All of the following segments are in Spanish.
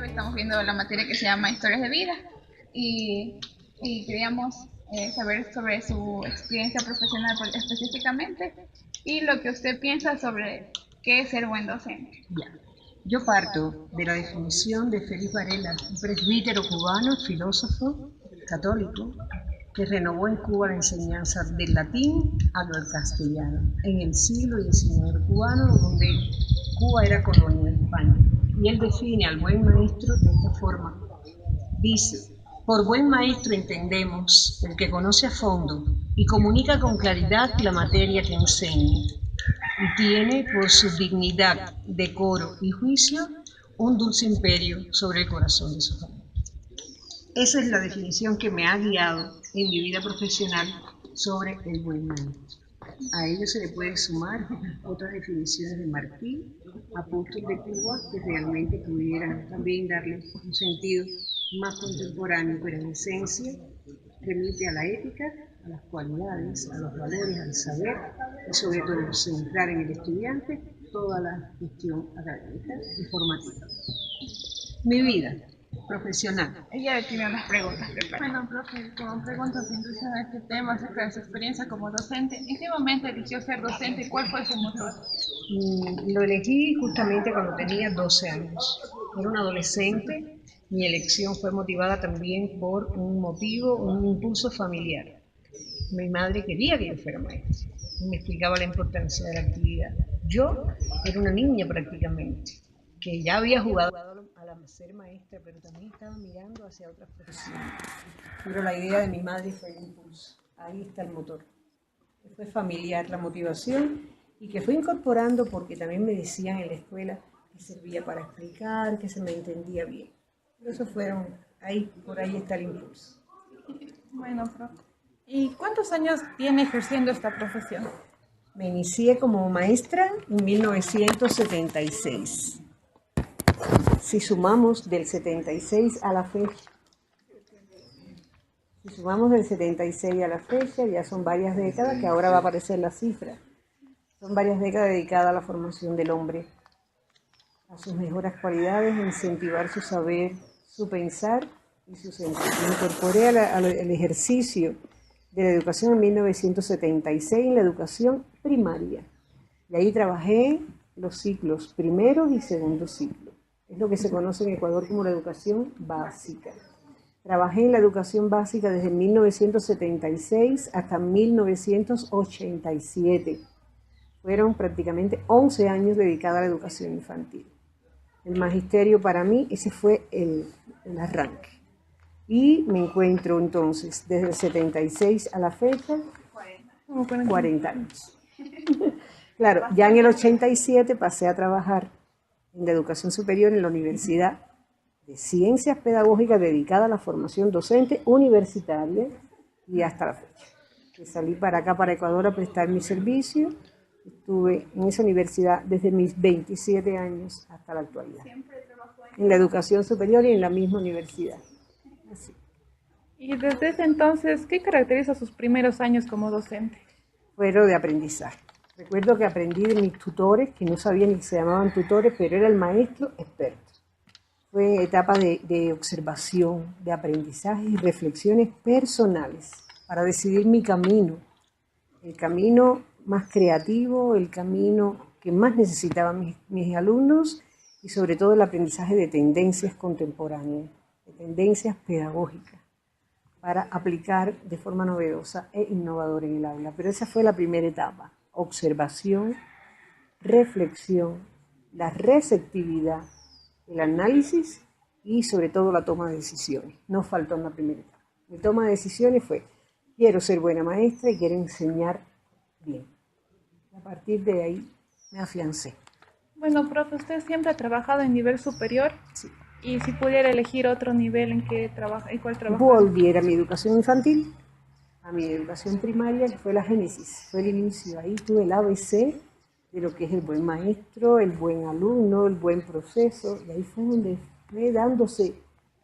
Estamos viendo la materia que se llama Historias de Vida y queríamos saber sobre su experiencia profesional específicamente y lo que usted piensa sobre qué es ser buen docente. Ya. Yo parto de la definición de Félix Varela, un presbítero cubano, filósofo católico, que renovó en Cuba la enseñanza del latín a lo del castellano en el siglo XIX cubano, donde Cuba era colonia de España. Y él define al buen maestro de esta forma. Dice: por buen maestro entendemos el que conoce a fondo y comunica con claridad la materia que enseña, y tiene por su dignidad, decoro y juicio un dulce imperio sobre el corazón de su familia. Esa es la definición que me ha guiado en mi vida profesional sobre el buen maestro. A ello se le puede sumar otras definiciones de Martí, apóstol de Cuba, que realmente pudieran también darle un sentido más contemporáneo, pero en esencia remite a la ética, a las cualidades, a los valores, al saber y sobre todo centrar en el estudiante toda la gestión académica y formativa. Mi vida profesional. Ella tiene unas preguntas preparadas. Bueno, profe, como preguntas en relación a este tema acerca de su experiencia como docente, ¿en qué momento eligió ser docente y cuál fue su motor? Lo elegí justamente cuando tenía 12 años. Era un adolescente. Mi elección fue motivada también por un motivo, un impulso familiar. Mi madre quería que yo fuera maestra y me explicaba la importancia de la actividad. Yo era una niña prácticamente, que ya había jugado a ser maestra, pero también estaba mirando hacia otras profesiones. Pero la idea de mi madre fue el impulso. Ahí está el motor. Fue familiar la motivación y que fue incorporando porque también me decían en la escuela que servía para explicar, que se me entendía bien. Eso fueron, ahí, por ahí está el impulso. Bueno, profe, ¿y cuántos años tiene ejerciendo esta profesión? Me inicié como maestra en 1976. Si sumamos del 76 a la fecha, ya son varias décadas, que ahora va a aparecer la cifra. Son varias décadas dedicadas a la formación del hombre, a sus mejores cualidades, a incentivar su saber, su pensar y su sentir. Me incorporé al ejercicio de la educación en 1976 en la educación primaria. Y ahí trabajé los ciclos primeros y segundos ciclos. Es lo que se conoce en Ecuador como la educación básica. Trabajé en la educación básica desde 1976 hasta 1987. Fueron prácticamente 11 años dedicados a la educación infantil. El magisterio para mí, ese fue el arranque. Y me encuentro entonces desde el 76 a la fecha, 40 años. Claro, ya en el 87 pasé a trabajar en la educación superior en la Universidad de Ciencias Pedagógicas dedicada a la formación docente universitaria y hasta la fecha. Que salí para acá, para Ecuador, a prestar mi servicio. Estuve en esa universidad desde mis 27 años hasta la actualidad. En la educación superior y en la misma universidad. Así. Y desde ese entonces, ¿qué caracteriza sus primeros años como docente? Fueron de aprendizaje. Recuerdo que aprendí de mis tutores, que no sabía ni que se llamaban tutores, pero era el maestro experto. Fue etapa de observación, de aprendizaje y reflexiones personales para decidir mi camino, el camino más creativo, el camino que más necesitaban mis alumnos y sobre todo el aprendizaje de tendencias contemporáneas, de tendencias pedagógicas para aplicar de forma novedosa e innovadora en el aula. Pero esa fue la primera etapa: observación, reflexión, la receptividad, el análisis y sobre todo la toma de decisiones. No faltó en la primera etapa. Mi toma de decisiones fue: quiero ser buena maestra y quiero enseñar bien. A partir de ahí me afiancé. Bueno, profe, usted siempre ha trabajado en nivel superior. Sí. Y si pudiera elegir otro nivel en que trabaja, ¿en cuál trabaja? Volviera a mi educación infantil, a mi educación primaria, que fue la génesis, fue el inicio. Ahí tuve el ABC de lo que es el buen maestro, el buen alumno, el buen proceso, y ahí fue donde fue dándose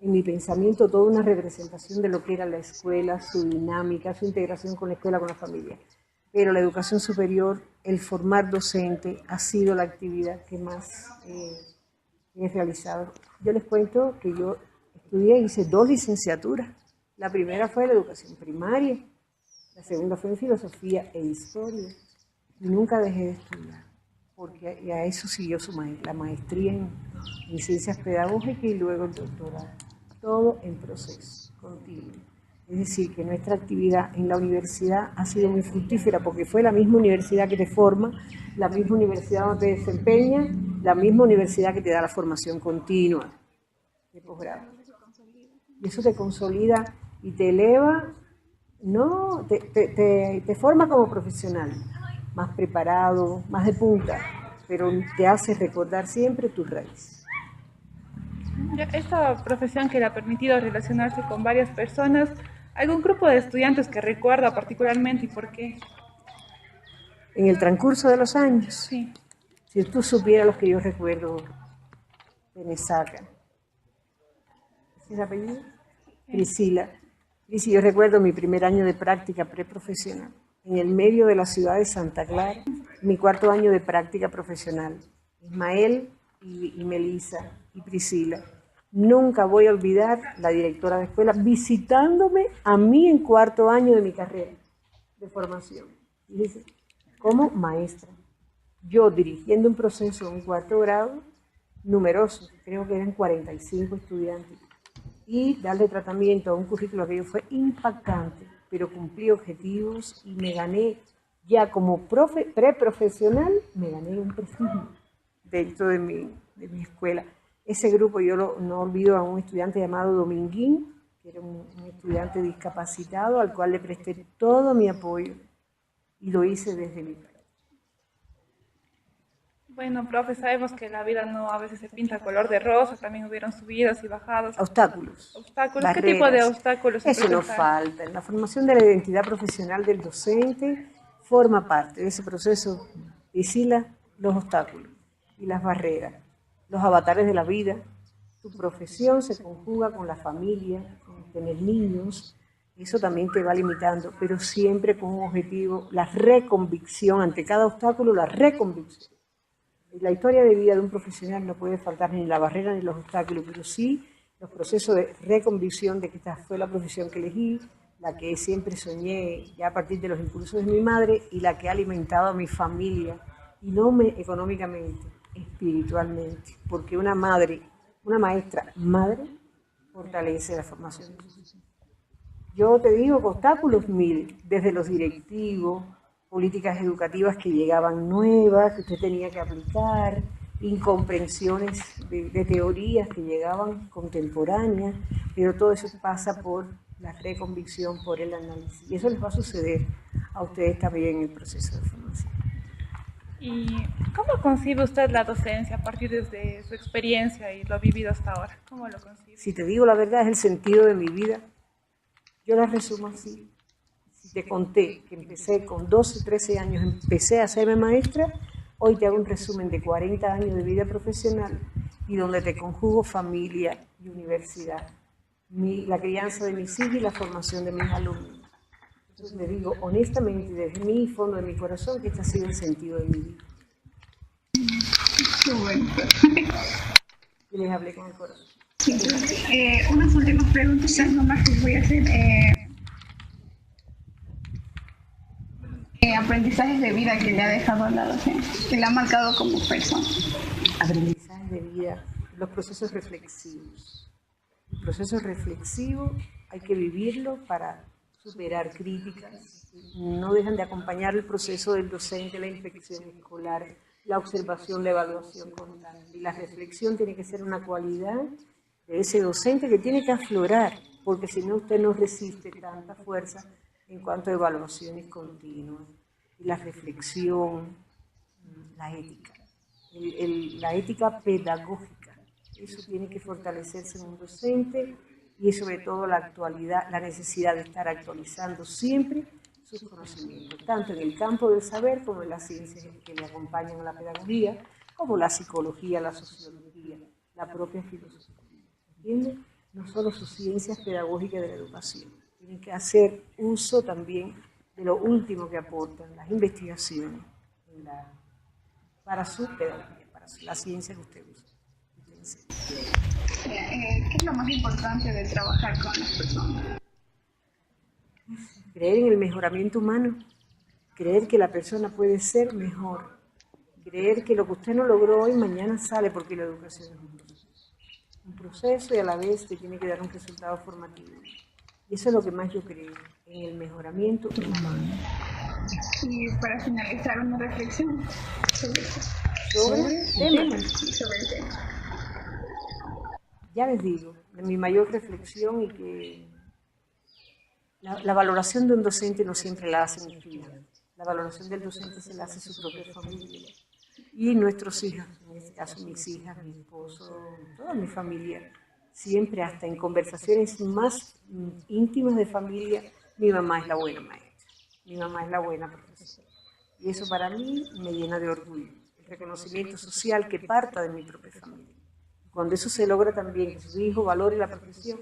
en mi pensamiento toda una representación de lo que era la escuela, su dinámica, su integración con la escuela, con la familia. Pero la educación superior, el formar docente, ha sido la actividad que más he realizado. Yo les cuento que yo estudié, hice 2 licenciaturas. La primera fue en la educación primaria, la segunda fue en filosofía e historia. Y nunca dejé de estudiar, porque a eso siguió la maestría en ciencias pedagógicas y luego el doctorado. Todo en proceso continuo. Es decir, que nuestra actividad en la universidad ha sido muy fructífera porque fue la misma universidad que te forma, la misma universidad donde te desempeñas, la misma universidad que te da la formación continua de posgrado. Y eso te consolida y te eleva, no, te forma como profesional, más preparado, más de punta, pero te hace recordar siempre tus raíces. Esta profesión que le ha permitido relacionarse con varias personas, ¿algún grupo de estudiantes que recuerda particularmente y por qué? En el transcurso de los años, Sí. si tú supieras los que yo recuerdo de Nesaca, ¿es el apellido? Priscila. Dice, yo recuerdo mi primer año de práctica preprofesional, en el medio de la ciudad de Santa Clara, mi 4º año de práctica profesional. Ismael y Melissa y Priscila. Nunca voy a olvidar la directora de escuela visitándome a mí en 4º año de mi carrera de formación. Y dice, como maestra, yo dirigiendo un proceso en un 4º grado, numeroso, creo que eran 45 estudiantes, y darle tratamiento a un currículo que fue impactante, pero cumplí objetivos y me gané, ya como preprofesional, me gané un prestigio dentro de mi escuela. Ese grupo yo no olvido a un estudiante llamado Dominguín, que era un estudiante discapacitado, al cual le presté todo mi apoyo y lo hice desde mi parte. Bueno, profe, sabemos que la vida no a veces se pinta color de rosa, también hubieron subidas y bajadas. Obstáculos. ¿Obstáculos? Barreras. ¿Qué tipo de obstáculos? Eso no falta. En la formación de la identidad profesional del docente forma parte de ese proceso, Priscila, los obstáculos y las barreras, los avatares de la vida. Tu profesión se conjuga con la familia, con tener niños, eso también te va limitando, pero siempre con un objetivo, la reconvicción, ante cada obstáculo, la reconvicción. La historia de vida de un profesional no puede faltar ni la barrera ni los obstáculos, pero sí los procesos de reconvicción de que esta fue la profesión que elegí, la que siempre soñé ya a partir de los impulsos de mi madre y la que ha alimentado a mi familia, y no económicamente, espiritualmente, porque una maestra madre, fortalece la formación. Yo te digo que obstáculos 1000, desde los directivos, políticas educativas que llegaban nuevas, que usted tenía que aplicar, incomprensiones de teorías que llegaban contemporáneas, pero todo eso pasa por la reconvicción, por el análisis. Y eso les va a suceder a ustedes también en el proceso de formación. ¿Y cómo concibe usted la docencia a partir de su experiencia y lo vivido hasta ahora? ¿Cómo lo concibe? Si te digo la verdad, es el sentido de mi vida. Yo la resumo así. Si te conté que empecé con 12, 13 años, empecé a hacerme maestra, hoy te hago un resumen de 40 años de vida profesional y donde te conjugo familia y universidad, la crianza de mis hijos y la formación de mis alumnos. Entonces le digo honestamente, desde mi fondo de mi corazón, que este ha sido el sentido de mi vida. Qué bueno. Y les hablé con el corazón. Sí, unas últimas preguntas nomás que voy a hacer. Aprendizajes de vida que le ha dejado la docencia, que le ha marcado como persona. Aprendizajes de vida, los procesos reflexivos. El proceso reflexivo hay que vivirlo para superar críticas. No dejan de acompañar el proceso del docente, la inspección escolar, la observación, la evaluación constante. Y la reflexión tiene que ser una cualidad de ese docente que tiene que aflorar, porque si no usted no resiste tanta fuerza en cuanto a evaluaciones continuas. Y la reflexión, la ética, la ética pedagógica, eso tiene que fortalecerse en un docente y sobre todo la actualidad, la necesidad de estar actualizando siempre sus conocimientos, tanto en el campo del saber como en las ciencias que le acompañan a la pedagogía, como la psicología, la sociología, la propia filosofía. ¿Entiendes? no solo sus ciencias pedagógicas de la educación, tienen que hacer uso también de lo último que aportan las investigaciones para su pedagogía, para la ciencia que usted usa. ¿Qué es lo más importante de trabajar con las personas? Creer en el mejoramiento humano, creer que la persona puede ser mejor, creer que lo que usted no logró hoy, mañana sale, porque la educación es un proceso y a la vez te tiene que dar un resultado formativo. Y eso es lo que más yo creo, en el mejoramiento humano. Y para finalizar, una reflexión sobre el tema. Ya les digo, mi mayor reflexión y que la valoración de un docente no siempre la hacen estudiantes. La valoración del docente se la hace su propia familia. Y nuestros hijos, en este caso mis hijas, mi esposo, toda mi familia, siempre hasta en conversaciones más íntimas de familia, mi mamá es la buena maestra, mi mamá es la buena profesora. Y eso para mí me llena de orgullo, el reconocimiento social que parta de mi propia familia. Cuando eso se logra también, que su hijo valore la profesión,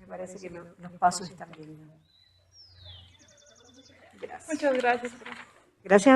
me parece que los pasos están bien. Gracias. Muchas gracias. Gracias.